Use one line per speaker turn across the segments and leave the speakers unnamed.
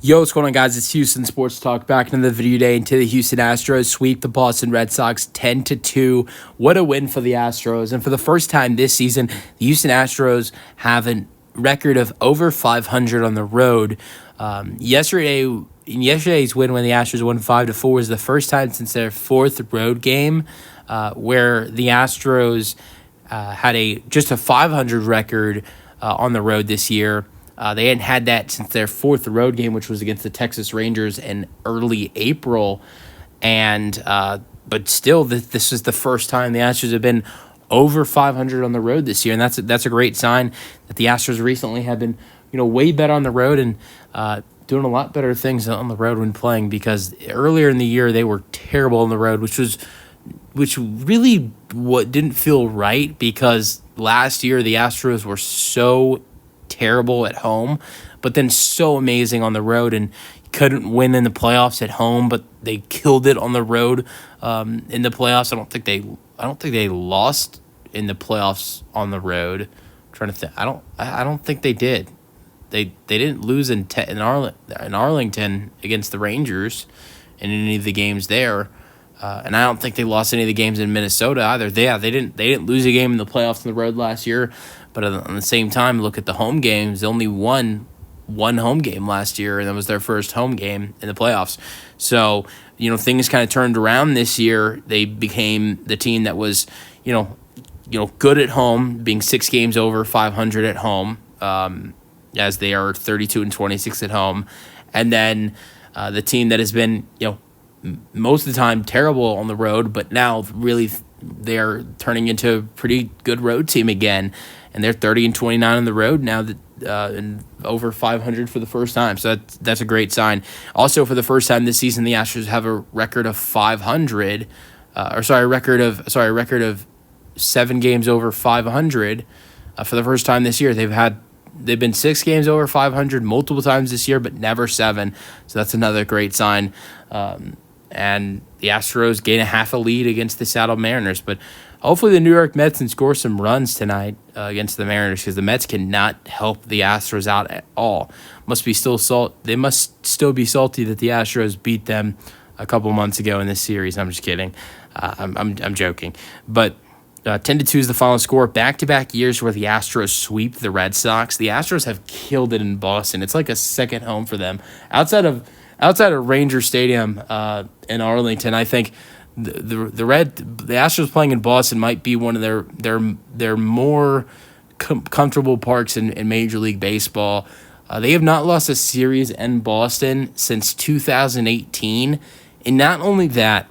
Yo, what's going on, guys? It's Houston Sports Talk back into the video today. Into the Houston Astros sweep the Boston Red Sox 10-2. What a win for the Astros! And for the first time this season, the Houston Astros have a record of over 500 on the road. Yesterday's win, when the Astros won 5-4, was the first time since their fourth road game where the Astros had just a 500 record on the road this year. They hadn't had that since their fourth road game, which was against the Texas Rangers in early April. But still, this is the first time the Astros have been over 500 on the road this year, and that's a great sign that the Astros recently have been, way better on the road and doing a lot better things on the road when playing. Because earlier in the year they were terrible on the road, which really didn't feel right, because last year the Astros were so terrible at home, but then so amazing on the road, and couldn't win in the playoffs at home, but they killed it on the road in the playoffs. I don't think they lost in the playoffs on the road. I'm trying to think. I don't think they did. They didn't lose in Arlington against the Rangers in any of the games there. And I don't think they lost any of the games in Minnesota either. They didn't lose a game in the playoffs on the road last year. But at the same time, look at the home games. They only won one home game last year, and that was their first home game in the playoffs. So, things kind of turned around this year. They became the team that was, good at home, being 6 games over 500 at home, as they are 32-26 at home. And then the team that has been, most of the time terrible on the road, but now really they're turning into a pretty good road team again. And they're 30-29 on the road now, that and over 500 for the first time. So that's a great sign. Also, for the first time this season, the Astros have a record of 500, a record of 7 games over 500 for the first time this year. They've been 6 games over 500 multiple times this year, but never 7. So that's another great sign. And the Astros gain a half a lead against the Seattle Mariners. But hopefully the New York Mets can score some runs tonight against the Mariners, because the Mets cannot help the Astros out at all. They must still be salty that the Astros beat them a couple months ago in this series. I'm just kidding. I'm joking. But 10-2 is the final score. Back-to-back years where the Astros sweep the Red Sox. The Astros have killed it in Boston. It's like a second home for them. Outside of Ranger Stadium in Arlington, I think the Astros playing in Boston might be one of their more comfortable parks in Major League Baseball. They have not lost a series in Boston since 2018, and not only that,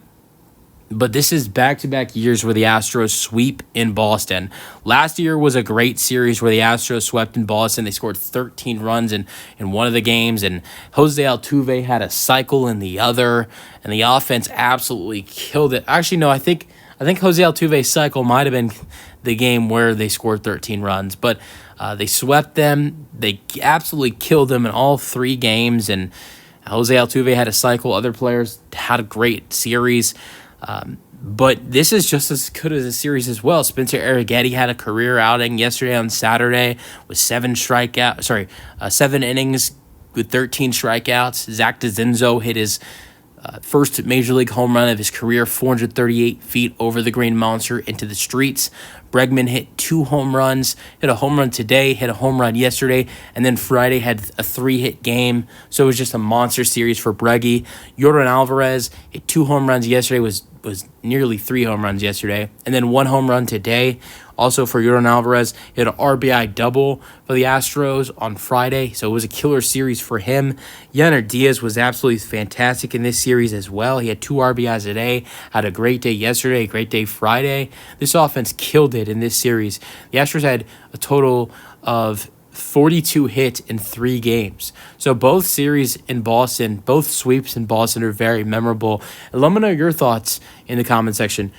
but this is back-to-back years where the Astros sweep in Boston. Last year was a great series where the Astros swept in Boston. They scored 13 runs in one of the games, and Jose Altuve had a cycle in the other, and the offense absolutely killed it. Actually, no, I think Jose Altuve's cycle might have been the game where they scored 13 runs, but they swept them. They absolutely killed them in all 3 games, and Jose Altuve had a cycle. Other players had a great series. But this is just as good as a series as well. Spencer Arrighetti had a career outing yesterday on Saturday with 7 innings with 13 strikeouts. Zach DeZenzo hit his first Major League home run of his career, 438 feet over the Green Monster into the streets. Bregman hit 2 home runs, hit a home run today, hit a home run yesterday, and then Friday had a 3-hit game. So it was just a monster series for Breggy. Yordan Alvarez hit 2 home runs yesterday, was nearly 3 home runs yesterday, and then 1 home run today. Also for Yordan Alvarez, he had an RBI double for the Astros on Friday, so it was a killer series for him. Yainer Diaz was absolutely fantastic in this series as well. He had 2 RBIs a day, had a great day yesterday, a great day Friday. This offense killed it in this series. The Astros had a total of 42 hits in 3 games. So both series in Boston, both sweeps in Boston are very memorable. And let me know your thoughts in the comment section.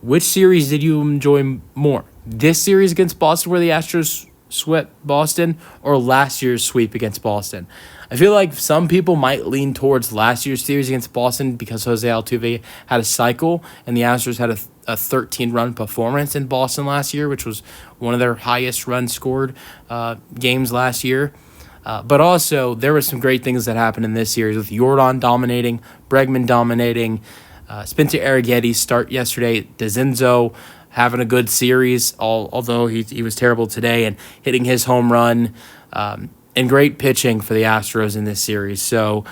Which series did you enjoy more? This series against Boston where the Astros swept Boston, or last year's sweep against Boston? I feel like some people might lean towards last year's series against Boston because Jose Altuve had a cycle and the Astros had a 13-run performance in Boston last year, which was one of their highest runs scored games last year. But also, there were some great things that happened in this series with Jordan dominating, Bregman dominating, Spencer Arrigetti's start yesterday, DeZenzo having a good series, although he was terrible today, and hitting his home run, and great pitching for the Astros in this series. So,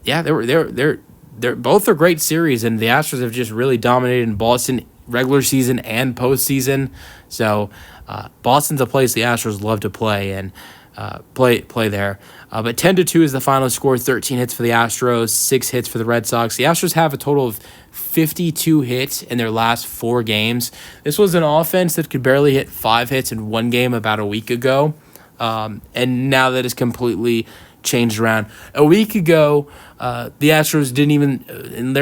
they're both are great series, and the Astros have just really dominated in Boston regular season and postseason. So, Boston's a place the Astros love to play and play there. But 10-2 is the final score. 13 hits for the Astros, 6 hits for the Red Sox. The Astros have a total of 52 hits in their last 4 games. This was an offense that could barely hit 5 hits in one game about a week ago, and now that is completely changed around. A week ago, the Astros didn't even in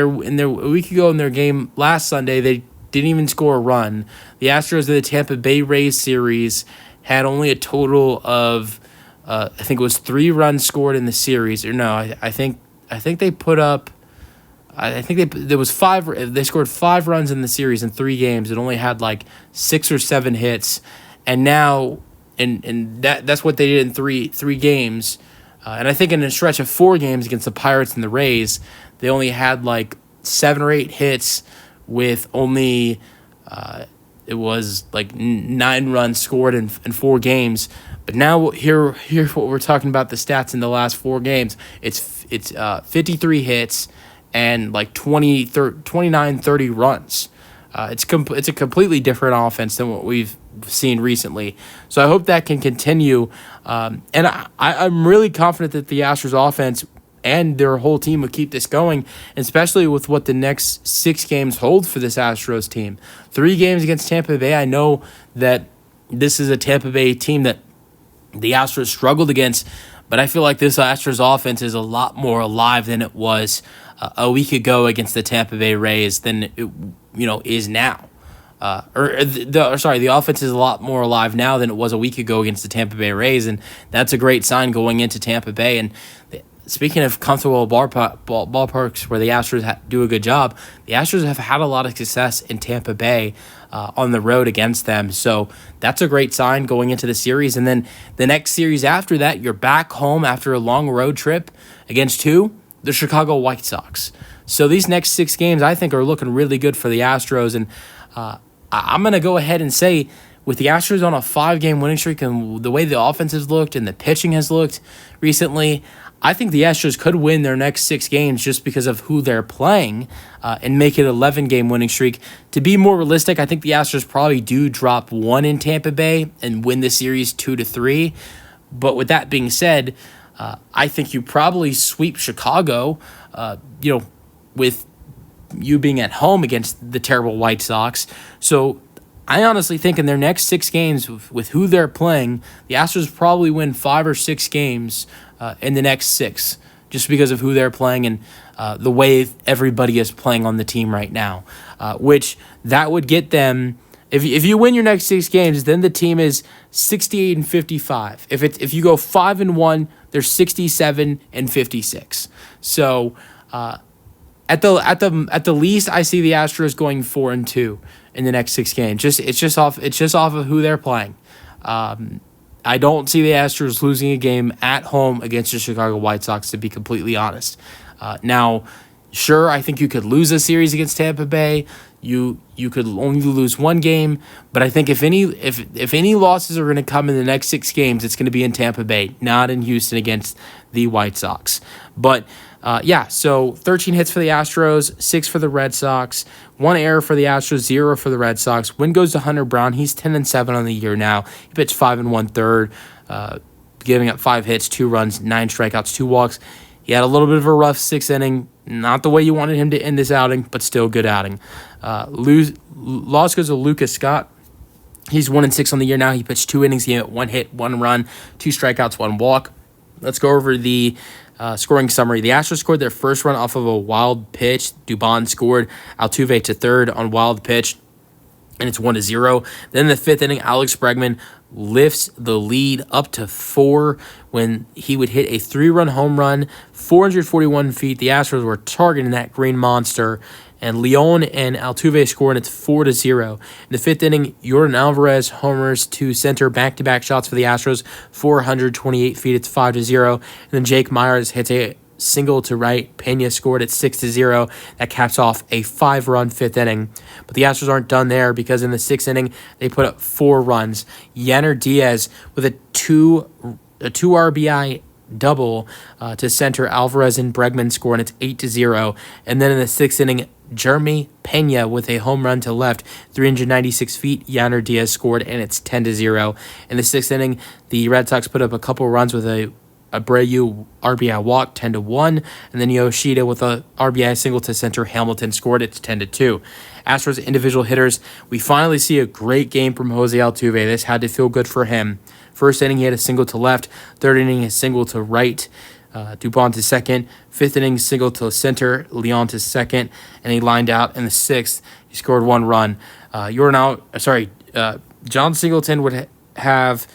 their game last Sunday, they didn't even score a run. The Astros in the Tampa Bay Rays series had only a total of I think it was 3 runs scored in the series. Or no, I think they put up. I think there was 5. They scored 5 runs in the series in 3 games. It only had like 6 or 7 hits, and now and that's what they did in three games. And I think in a stretch of 4 games against the Pirates and the Rays, they only had like 7 or 8 hits with only it was like 9 runs scored in 4 games. But now here's what we're talking about, the stats in the last 4 games. It's 53 hits and like 29, 30 runs. It's a completely different offense than what we've seen recently. So I hope that can continue. And I'm really confident that the Astros offense and their whole team will keep this going, especially with what the next 6 games hold for this Astros team. 3 games against Tampa Bay. I know that this is a Tampa Bay team that the Astros struggled against, but I feel like this Astros offense is a lot more alive than it was a week ago against the Tampa Bay Rays than it is now. The offense is a lot more alive now than it was a week ago against the Tampa Bay Rays, and that's a great sign going into Tampa Bay. And speaking of comfortable ballparks where the Astros do a good job, the Astros have had a lot of success in Tampa Bay on the road against them. So that's a great sign going into the series. And then the next series after that, you're back home after a long road trip against the Chicago White Sox. So these next 6 games, I think, are looking really good for the Astros. And I'm going to go ahead and say, with the Astros on a 5-game winning streak and the way the offense has looked and the pitching has looked recently, I think the Astros could win their next 6 games just because of who they're playing and make it an 11-game winning streak. To be more realistic, I think the Astros probably do drop 1 in Tampa Bay and win the series 2-3. But with that being said, I think you probably sweep Chicago, with you being at home against the terrible White Sox. So I honestly think in their next 6 games with who they're playing, the Astros probably win 5 or 6 games in the next 6 just because of who they're playing and the way everybody is playing on the team right now, which that would get them. If you win your next 6 games, then the team is 68-55. If you go 5-1, they're 67-56. So at the least, I see the Astros going 4-2 in the next 6 games. It's just off of who they're playing. I don't see the Astros losing a game at home against the Chicago White Sox, to be completely honest. Now, sure, I think you could lose a series against Tampa Bay. You could only lose 1 game, but I think if any losses are going to come in the next 6 games, it's going to be in Tampa Bay, not in Houston against the White Sox. But so 13 hits for the Astros, 6 for the Red Sox, 1 error for the Astros, 0 for the Red Sox. Win goes to Hunter Brown. He's 10-7 on the year now. He pitched 5 1/3, giving up 5 hits, 2 runs, 9 strikeouts, 2 walks. He had a little bit of a rough 6th inning. Not the way you wanted him to end this outing, but still good outing. Loss goes to Lucas Scott. He's 1-6 on the year now. He pitched 2 innings. He had 1 hit, 1 run, 2 strikeouts, 1 walk. Let's go over the scoring summary. The Astros scored their first run off of a wild pitch. Dubon scored. Altuve to third on wild pitch, and it's 1-0. Then the 5th inning, Alex Bregman lifts the lead up to 4 when he would hit a 3-run home run, 441 feet. The Astros were targeting that green monster. and Leon and Altuve score, and it's 4-0. In the fifth inning, Yordan Alvarez homers to center, back-to-back shots for the Astros, 428 feet. It's 5-0. And then Jake Myers hits a single to right. Pena scored at 6-0. That caps off a 5-run fifth inning. But the Astros aren't done there, because in the sixth inning, they put up 4 runs. Yanner Diaz with a two RBI double to center. Alvarez and Bregman score, and it's 8-0. And then in the sixth inning, Jeremy Pena with a home run to left, 396 feet. Yanner Diaz scored, and it's 10-0. In the sixth inning, the Red Sox put up a couple runs with a Abreu RBI walk, 10-1, and then Yoshida with a RBI single to center. Hamilton scored. It's 10-2. Astros individual hitters, we finally see a great game from Jose Altuve. This had to feel good for him. First inning, he had a single to left. Third inning, a single to right. Dubon to second. Fifth inning, single to center. Leon to second, and he lined out in the sixth. He scored 1 run. John Singleton would have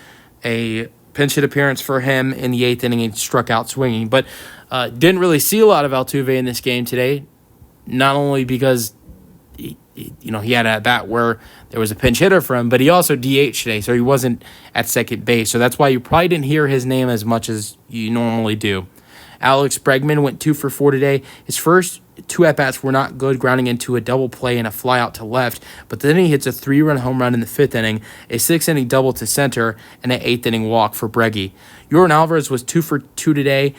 a pinch hit appearance for him in the eighth inning. He struck out swinging, but didn't really see a lot of Altuve in this game today. Not only because he had a bat where there was a pinch hitter for him, but he also DH today, so he wasn't at second base. So that's why you probably didn't hear his name as much as you normally do. Alex Bregman went 2 for 4 today. His first 2 at-bats were not good, grounding into a double play and a fly out to left, but then he hits a 3-run home run in the fifth inning, a 6th-inning double to center, and an 8th-inning walk for Breggy. Yordan Alvarez was 2 for 2 today.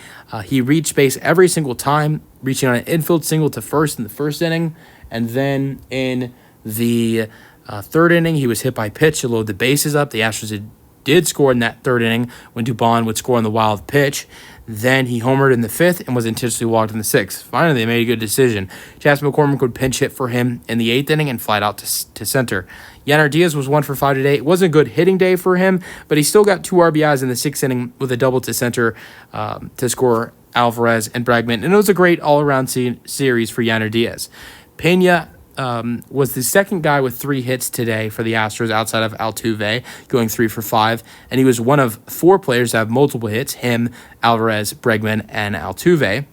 He reached base every single time, reaching on an infield single to first in the first inning, and then in the third inning, he was hit by pitch to load the bases up. The Astros did score in that third inning when Dubon would score on the wild pitch. Then he homered in the fifth and was intentionally walked in the sixth. Finally, they made a good decision. Chas McCormick would pinch hit for him in the eighth inning and flied out to center. Yanner Diaz was 1 for 5 today. It wasn't a good hitting day for him, but he still got 2 RBIs in the sixth inning with a double to center to score Alvarez and Bregman. And it was a great all-around series for Yanner Diaz. Pena was the second guy with 3 hits today for the Astros outside of Altuve, going 3 for 5. And he was one of 4 players to have multiple hits, him, Alvarez, Bregman, and Altuve.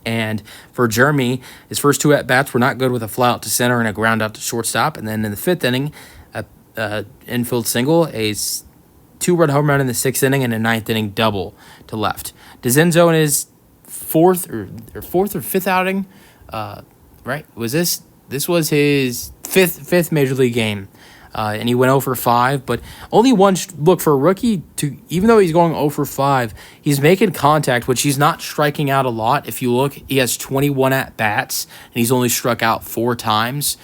And for Jeremy, his first 2 at-bats were not good, with a fly out to center and a ground out to shortstop. And then in the fifth inning, a infield single, a 2-run home run in the sixth inning, and a 9th-inning double to left. DeZenzo in his fourth or fifth outing, right? This was his fifth major league game, and he went 0 for 5. But only one look for a rookie to, even though he's going 0 for 5, he's making contact, which he's not striking out a lot. If you look, he has 21 at bats, and he's only struck out 4 times.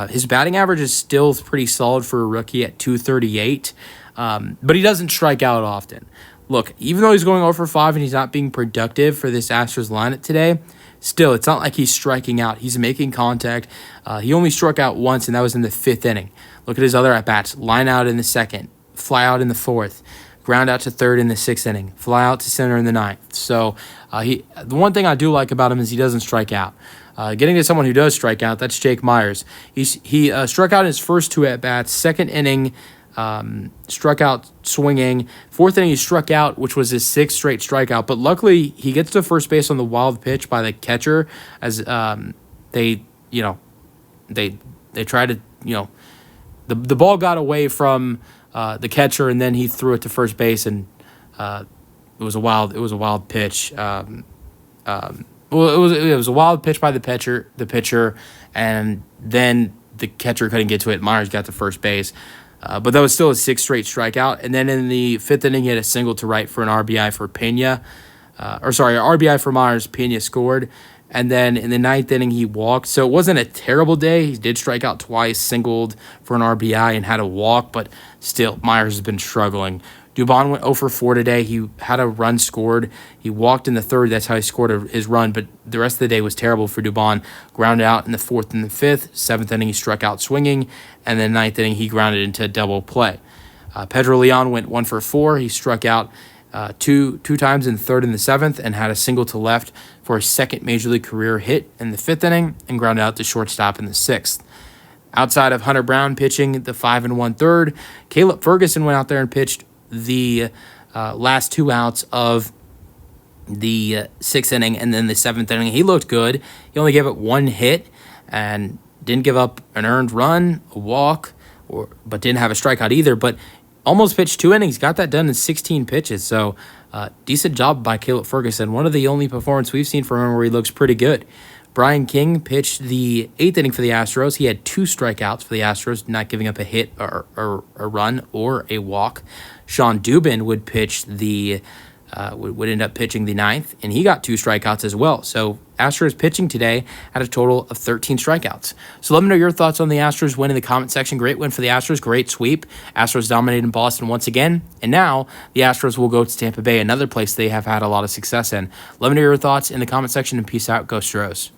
His batting average is still pretty solid for a rookie at .238, but he doesn't strike out often. Look, even though he's going 0 for 5 and he's not being productive for this Astros lineup today, still, it's not like he's striking out. He's making contact. He only struck out once, and that was in the fifth inning. Look at his other at-bats. Line out in the second, fly out in the fourth, ground out to third in the sixth inning, fly out to center in the ninth. So the one thing I do like about him is he doesn't strike out. Getting to someone who does strike out, that's Jake Myers. He struck out in his first 2 at-bats. Second inning, struck out swinging. Fourth inning, he struck out, which was his 6th straight strikeout. But luckily, he gets to first base on the wild pitch by the catcher, as they tried to, the ball got away from the catcher, and then he threw it to first base, and it was a wild pitch. It was a wild pitch by the pitcher, and then the catcher couldn't get to it. Myers got to first base. But that was still a 6th straight strikeout. And then in the fifth inning, he had a single to right for an RBI for Pena. RBI for Myers. Pena scored. And then in the ninth inning, he walked. So it wasn't a terrible day. He did strike out twice, singled for an RBI, and had a walk. But still, Myers has been struggling. Dubon went 0 for 4 today. He had a run scored. He walked in the third. That's how he scored his run. But the rest of the day was terrible for Dubon. Grounded out in the fourth and the fifth. Seventh inning, he struck out swinging. And then ninth inning, he grounded into a double play. Pedro Leon went 1 for 4. He struck out two times in the third and the seventh, and had a single to left for his second major league career hit in the fifth inning, and grounded out to shortstop in the sixth. Outside of Hunter Brown pitching the 5 1/3, Caleb Ferguson went out there and pitched the last 2 outs of the 6th inning, and then the 7th inning. He looked good. He only gave it 1 hit, and didn't give up an earned run, a walk, but didn't have a strikeout either. But almost pitched 2 innings, got that done in 16 pitches. So decent job by Caleb Ferguson. One of the only performances we've seen from him where he looks pretty good. Brian King pitched the 8th inning for the Astros. He had 2 strikeouts for the Astros, not giving up a hit or a run or a walk. Sean Dubin would pitch would end up pitching the 9th, and he got 2 strikeouts as well. So Astros pitching today had a total of 13 strikeouts. So let me know your thoughts on the Astros win in the comment section. Great win for the Astros, great sweep. Astros dominated Boston once again, and now the Astros will go to Tampa Bay, another place they have had a lot of success in. Let me know your thoughts in the comment section, and peace out. Go Stros.